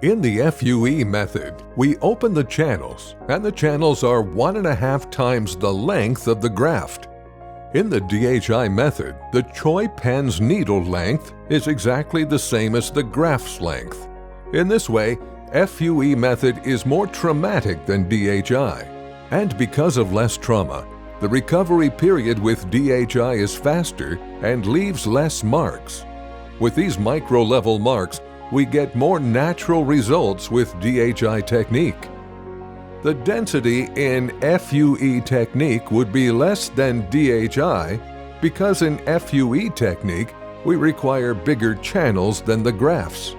In the FUE method, we open the channels, and the channels are 1.5 times the length of the graft. In the DHI method, the Choi pen's needle length is exactly the same as the graft's length. In this way, FUE method is more traumatic than DHI, and because of less trauma, the recovery period with DHI is faster and leaves less marks. With these micro-level marks, we get more natural results with DHI technique. The density in FUE technique would be less than DHI because in FUE technique, we require bigger channels than the grafts.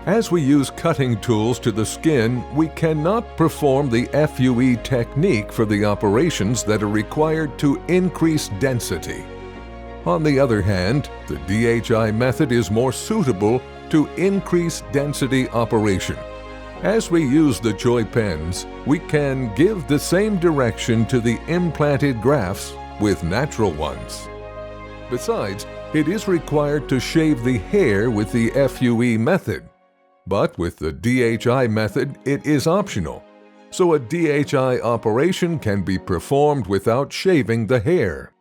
As we use cutting tools to the skin, we cannot perform the FUE technique for the operations that are required to increase density. On the other hand, the DHI method is more suitable to increase density operation. As we use the Choi pens, we can give the same direction to the implanted grafts with natural ones. Besides, it is required to shave the hair with the FUE method. But with the DHI method, it is optional, so a DHI operation can be performed without shaving the hair.